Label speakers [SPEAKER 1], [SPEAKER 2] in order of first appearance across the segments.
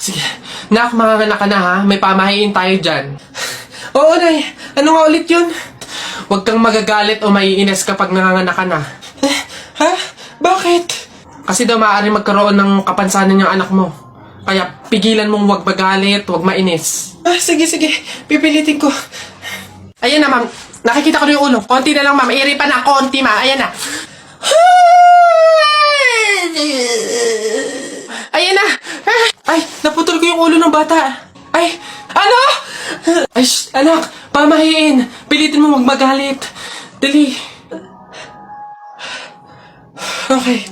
[SPEAKER 1] Sige. Nak, makakanak ka na ha. May pamahiin tayo dyan. Oo, Nay. Ano nga ulit yun? Huwag kang magagalit o maiinis kapag nanganganak ka na. Ha? Bakit? Kasi daw maaari magkaroon ng kapansanan yung anak mo. Kaya pigilan mong huwag magalit, huwag mainis. Sige. Pipilitin ko. Ayan na, ma'am. Nakikita ko na yung ulo. Konti na lang, ma'am. Iri pa na. Konti, ma'am. Ayan na. Ayan na. Ay, naputol ko yung ulo ng bata. Ay, ano? Ay, anak. Pamahiin. Pilitin mo huwag magalit. Dali. Okay.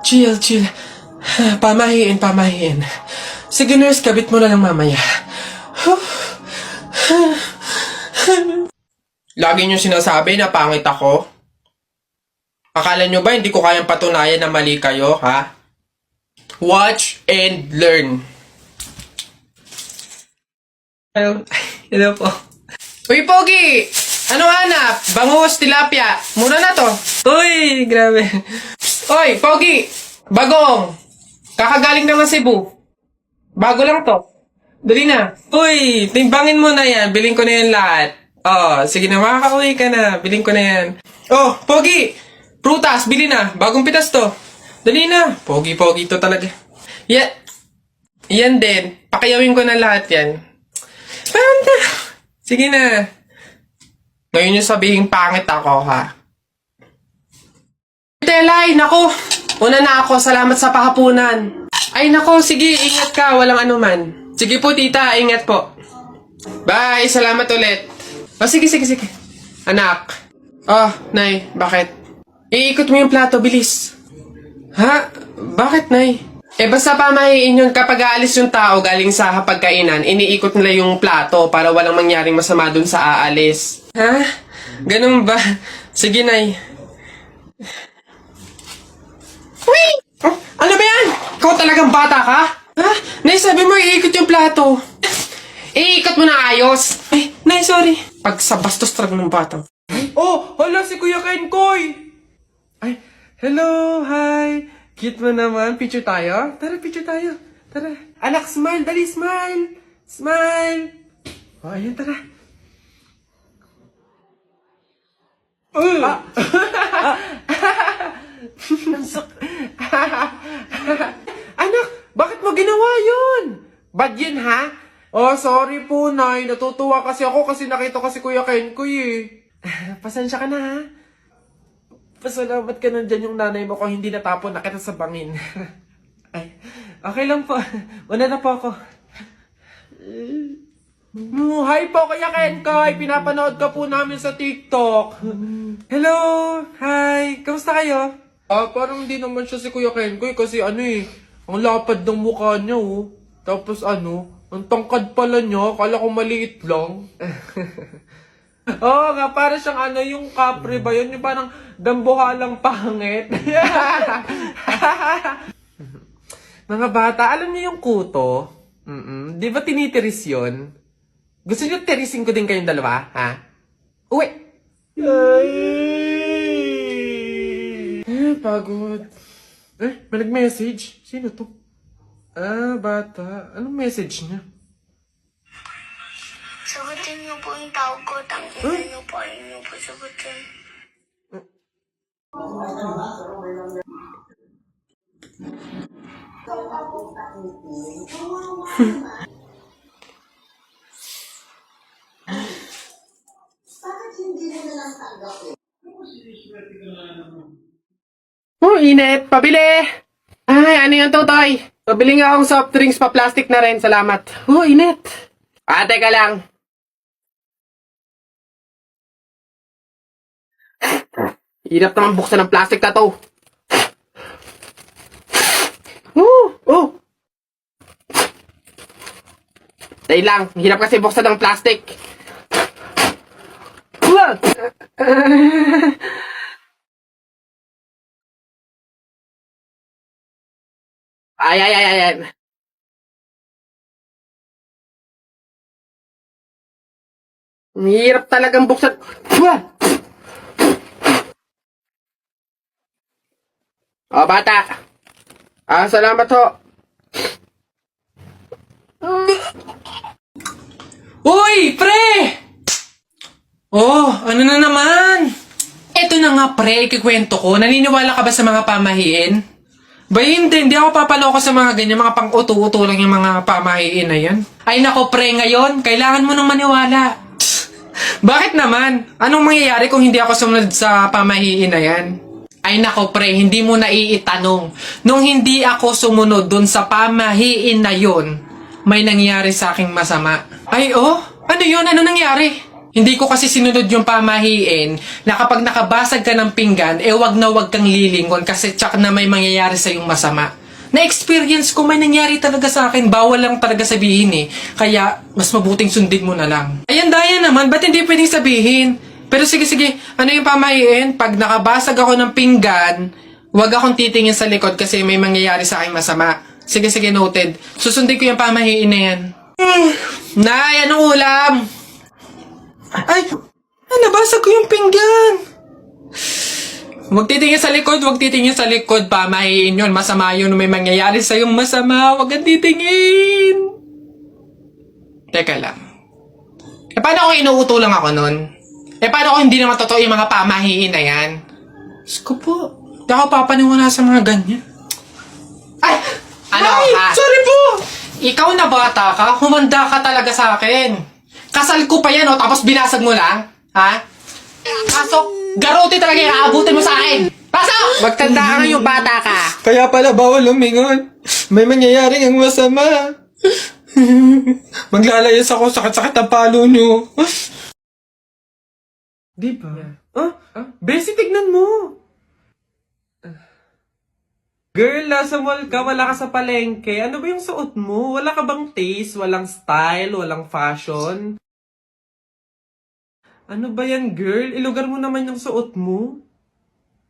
[SPEAKER 1] Chill. Pamahiin. Sige, nurse, kabit mo na lang mamaya. Lagi niyo sinasabi na pangit ako. Akala niyo ba hindi ko kayang patunayan na mali kayo, ha? Watch and learn. Hello po. Uy, Pogi! Anong hanap? Bangus, tilapia. Mura na to. Uy, grabe. Uy, Pogi! Bagong! Kakagaling naman Cebu. Bago lang to. Dali na. Uy, timbangin mo na yan. Biling ko na yan lahat. Oh, sige na, makakauwi ka na. Biling ko na yan. Oh, Pogi! Prutas, bili na. Bagong pitas to. Dali na. Pogi to talaga. Yan din. Pakiyawin ko na lahat yan. Panta. Sige na. Ngayon yung sabihin pangit ako, ha? Telay, nako. Una na ako. Salamat sa pahapunan. Ay, nako. Sige, ingat ka. Walang anuman. Sige po, tita. Ingat po. Bye. Salamat ulit. Oh, sige. Anak. Oh, Nay. Bakit? Iikot mo yung plato. Bilis. Ha? Bakit, Nay? Basta pamahiin yun kapag aalis yung tao galing sa hapagkainan, iniikot nila yung plato para walang mangyaring masama dun sa aalis. Ha? Ganun ba? Sige, Nay. Uy! Oh, ano ba yan? Ikaw talagang bata ka? Ha? Nay, sabi mo iikot yung plato. Iikot mo na ayos. Ay, Nay, sorry. Pag sa bastos talaga ng bata. Oh, hala si Kuya Kenkoy! Ay, hello, hi. Cute mo naman. Picture tayo? Tara, picture tayo. Tara. Anak, smile. Dali, smile. Smile. Oh, ayan, tara. Anak, bakit mo ginawa yun? Bad yun, ha? Oh, sorry po, Nay. Natutuwa kasi ako kasi nakita ko si Kuya Kenkoy, eh. Pasensya ka na, ha? Pasalamat ka nandyan yung nanay mo kung hindi natapon na kita sa bangin. Ay, okay lang po. Una na po ako. Hi po, Kuya Kenkoy. Pinapanood ka po namin sa TikTok. Hello. Hi. Kamusta kayo? Parang hindi naman siya si Kuya Kenkoy kasi ang lapad ng mukha niya, oh. Tapos ang tangkad pala niya. Kala ko maliit lang. Oo nga, para siyang yung kapre ba yun? Yung parang dambuhalang pangit. Mga bata, alam niyo yung kuto? Di ba tinitiris yun? Gusto niyo tirisin ko din kayong dalawa, ha? Uwi! Pagod. May nag-message? Sino to? Bata. Anong message niya?
[SPEAKER 2] Sagutin niyo po yung tawag ko. Tangina niyo po. Ayaw niyo po sagutin.
[SPEAKER 1] Oh, init. Pabili! Ay, ano yung tutoy? Pabili nga akong soft drinks pa plastic na rin. Salamat. Oh, init. Teka lang. Hirap naman buksan ng plastic na to. Oh! Dahil lang, hirap kasi buksan ng plastic. Ay. Hirap talagang buksan. O, bata. Salamat ho. Uy, pre! Oh, ano na naman? Eto na nga, pre, ikikwento ko. Naniniwala ka ba sa mga pamahiin? Ba hindi ako papaloko sa mga ganyan, mga pang-uto-uto lang yung mga pamahiin na yan. Ay nako, pre, ngayon, kailangan mo nang maniwala. Bakit naman? Anong mangyayari kung hindi ako sumunod sa pamahiin na yan? Ay nako, pre, hindi mo na iitanong. Nung hindi ako sumunod dun sa pamahiin na yon, may nangyari sa aking masama. Ay, oh? Ano yun? Ano nangyari? Hindi ko kasi sinunod yung pamahiin na kapag nakabasag ka ng pinggan, wag na wag kang lilingon kasi tsak na may mangyayari sa yung masama. Na-experience ko, may nangyari talaga sa akin. Bawal lang talaga sabihin eh. Kaya, mas mabuting sundin mo na lang. Ayan, daya naman. Ba't hindi pwedeng sabihin? Pero sige, ano yung pamahiin? Pag nakabasag ako ng pinggan, wag akong titingin sa likod kasi may mangyayari sa aking masama. Sige, noted. Susundin ko yung pamahiin na yan. Nay, anong ulam? Ay, nabasag ko yung pinggan. Huwag titingin sa likod, pamahiin yun. Masama yun, may mangyayari sa yung masama. Huwag kang titingin. Teka lang. Paano kung inuuto lang ako nun? Paano kung hindi naman totoo yung mga pamahiin na yan? Diyos ko po, hindi ako papaniwala sa mga ganyan. Ay! Ano ka? Sorry po! Ikaw na bata ka, humanda ka talaga sa akin. Kasal ko pa yan, tapos binasag mo lang? Ha? Pasok! Garote talaga yung aabutin mo sa akin! Pasok! Magtanda ka ngayong bata ka! Kaya pala bawal lumingon. May mangyayaring ang masama. Maglalayas ako, sakit-sakit ang palo nyo. Di ba? Bessie, tignan mo! Girl, nasa mall ka, wala ka sa palengke. Ano ba yung suot mo? Wala ka bang taste? Walang style? Walang fashion? Ano ba yan, girl? Ilugar mo naman yung suot mo.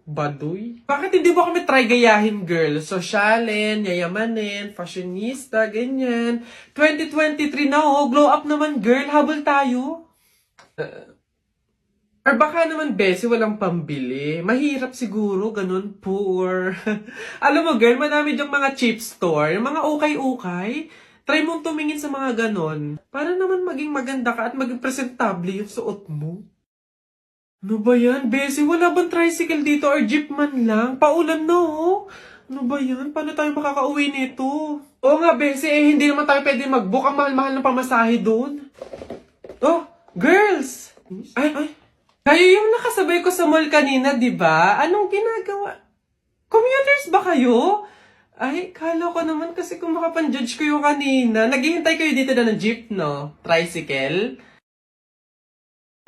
[SPEAKER 1] Baduy? Bakit hindi mo kami try gayahin, girl? Sosyalin, yayamanin, fashionista, ganyan. 2023 na, glow up naman, girl. Habol tayo. Or baka naman, Bessie, walang pambili. Mahirap siguro, ganun, poor. Alam mo, girl, madami dyang mga cheap store, yung mga ukay-ukay. Try mong tumingin sa mga ganon. Para naman maging maganda ka at maging presentable yung suot mo. Ano ba yan, Bessie? Wala bang tricycle dito or jeep man lang? Paulan na, oh. Ano ba yan? Paano tayo makakauwi nito? Oo nga, Bessie, hindi naman tayo pwede mag-book. Ang mahal-mahal ng pamasahe doon. Oh, girls! Ay. Kayo yung nakasabay ko sa mall kanina, di ba? Anong ginagawa? Commuters ba kayo? Ay, kala ko naman kasi kung makapan-judge kayo kanina. Naghihintay kayo dito na ng jeep, no? Tricycle?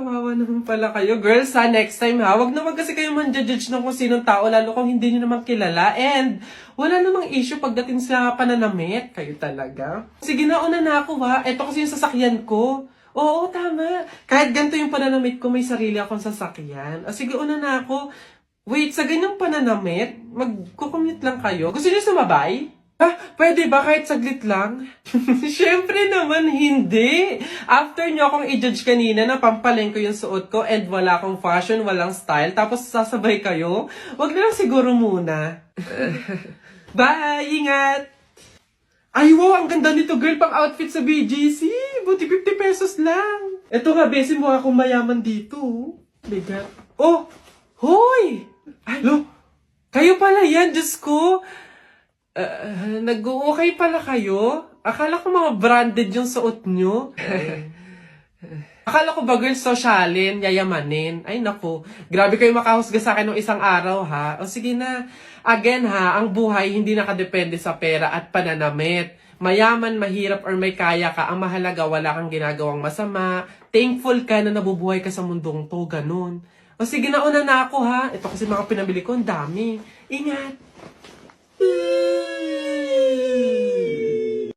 [SPEAKER 1] Kawawa naman pala kayo. Girls, next time ha, wag na wag kasi kayo man-judge ng kung sinong tao, lalo kung hindi nyo naman kilala. And, wala namang issue pagdating sa pananamit. Kayo talaga. Sige na, una na ako ha. Ito kasi yung sasakyan ko. Oo, tama. Kahit ganito yung pananamit ko, may sarili akong sasakyan. O sige, una na ako. Wait, sa ganyang pananamit, mag-commute lang kayo. Gusto niyo sumabay? Pwede ba kahit saglit lang? Siyempre naman, hindi. After niyo akong i-judge kanina na pampaling ko yung suot ko and wala akong fashion, walang style, tapos sasabay kayo, wag na lang siguro muna. Bye! Ingat! Ay, wow! Ang ganda nito, girl, pang outfit sa BGC. Buti 50 pesos lang. Eto nga, Bessie, mukha akong mayaman dito. Bigat. Oh! Hoy! Ay, lo! Kayo pala yan, Diyos ko. Nag-okay pala kayo? Akala ko mga branded yung suot nyo. Akala ko ba, girl, sosyalin, yayamanin. Ay, naku. Grabe kayo makahusga sa akin ng isang araw, ha? O sige na. Again, ha, ang buhay hindi nakadepende sa pera at pananamit. Mayaman, mahirap, or may kaya ka, ang mahalaga, wala kang ginagawang masama. Thankful ka na nabubuhay ka sa mundong to, ganun. O sige na, una na ako, ha? Ito kasi mga pinabili ko, ang dami. Ingat!